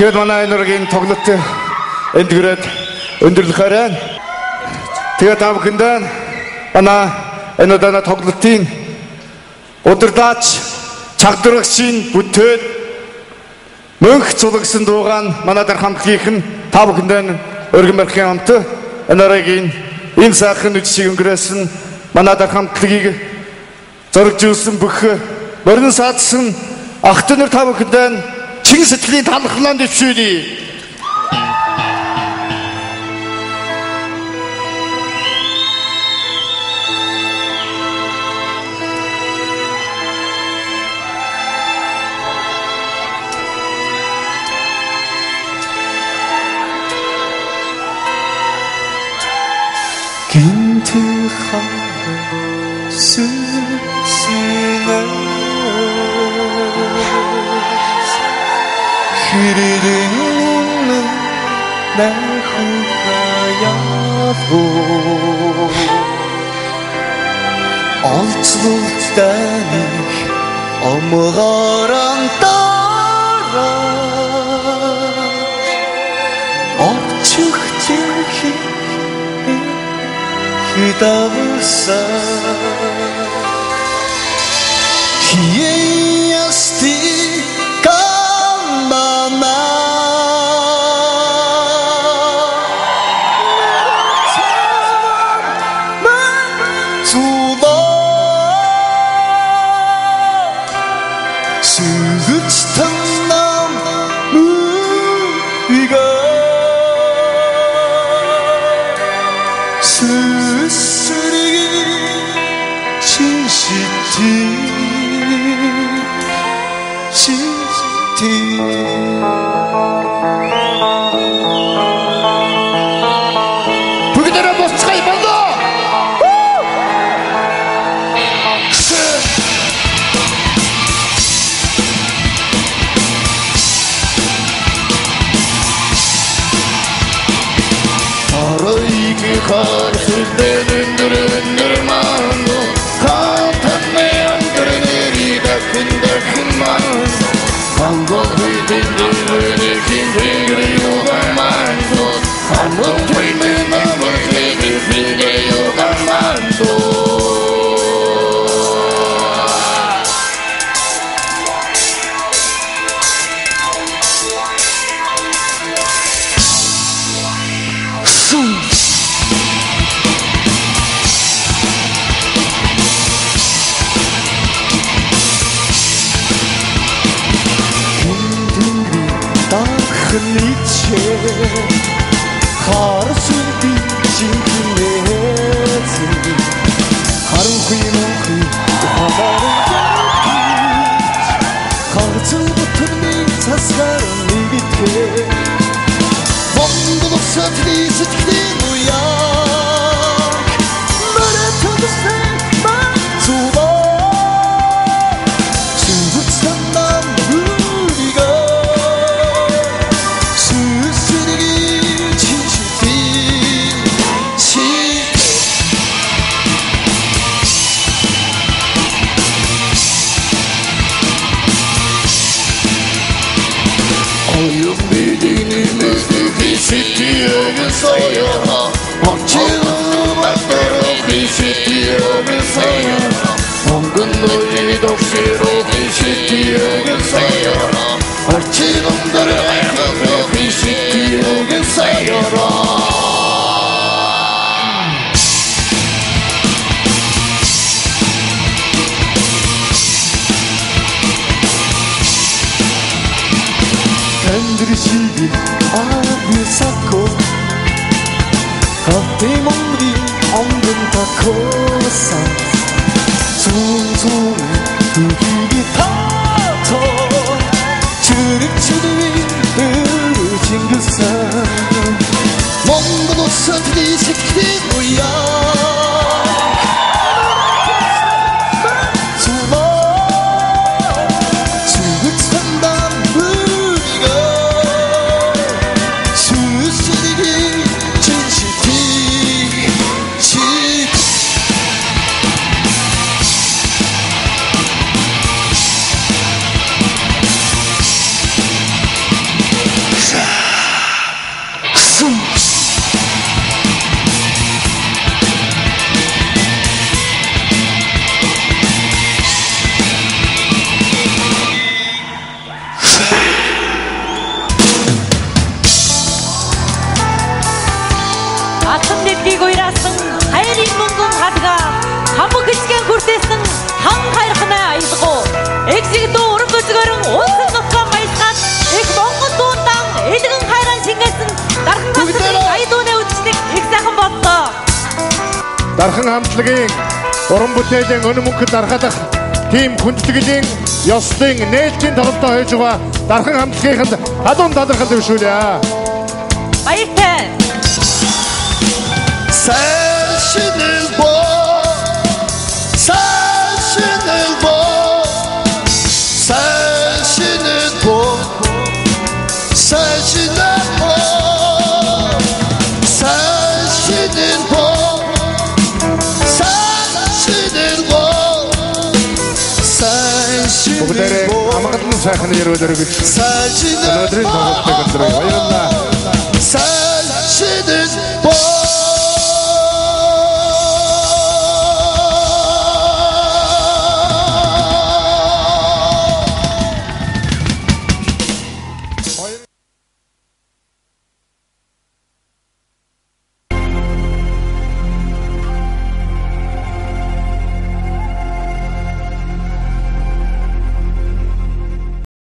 Тэгээд манай энэ үргийн тоглолт энд гэрээд өндөрлөх хараа. Тэгээд та бүхэндээ манай энэ удаа тоглолтын удирдаач чагдрагчийн бүтээл мөнх цуглагсан дуугаан манай дар хамтгийнхэн та бүхэндээ өргөн барихын хамт энэ үргийн энэ сайхан үдшиг өнгөрөөсөн манай дар хамтлагийг зорж ирсэн бүх морин саадсан ах トゥ нар та бүхэндээ чин сэтгэлийн талархлаа дэвшүүлье. 긴트한 수시네 흐르는 날 후가야도 얼추다니 어머가랑 따라 억축적히 그다음사 기에야스티 까마나 주다 수긋한 나무가 수수리기 진시티 бүгдээрээ босцгаая болоо. Арайг харсэлдэн өндөрмано хатаны өндөрнэри дахин мано Ангол хүйтэн дөрөний кинтэнгэр югаманто Ангол хүйтэн дөрөний кинтэнгэр югаманто 니체 가르스비 진기네즈 하루휘문그 화바른 가르스부터 니 사스가른 니 밑에 먼도 녹사들이 스티키 노약 말에 터졌을 만수바 수북산 나무리가 비시티어그서여라 억지로 맞대로 비시티어그서여라 몽근 너희 독시로 비시티어그서여라 얼치놈들을 알고 비시티어그서여라 팬들이시기 아비사코 겉대몸이 없는 다코사 숭숭 두기기 타터 주름주름이 흐르진 그 산 먼 곳에서들이 시키고야 Эцгийг уйраасан хайрын мөнгөн хадга хамаг хичгэн хүртээсэн хан хайрхнаа аялгуу Эцэг дүү уран бүзгөрөн унсан нутгаа баясгаад их Монгол дуундан элгэн хайран шингээсэн дархан хамтлагийн аядууны үдшнийг их сайхан бодлоо. Дархан хамтлагийн уран бүтээлийн өнө мөнхөд дарахадах тийм хүндэтгэлийн ёслын нээлтийн тоглолтоо хийж байгаа дархан хамтлагийнханд халуун талархал дэвшүүлье. Баяртай. Sensin bu, sensin bu, sensin bu, sensin bu, sensin bu, sensin bu, sensin bu. Бүгдээрээ амгалан сайхан яруу дөрөв гэж. Sensin Өнөөдрийн тоглолтыг өндөрлөе. Баярлалаа.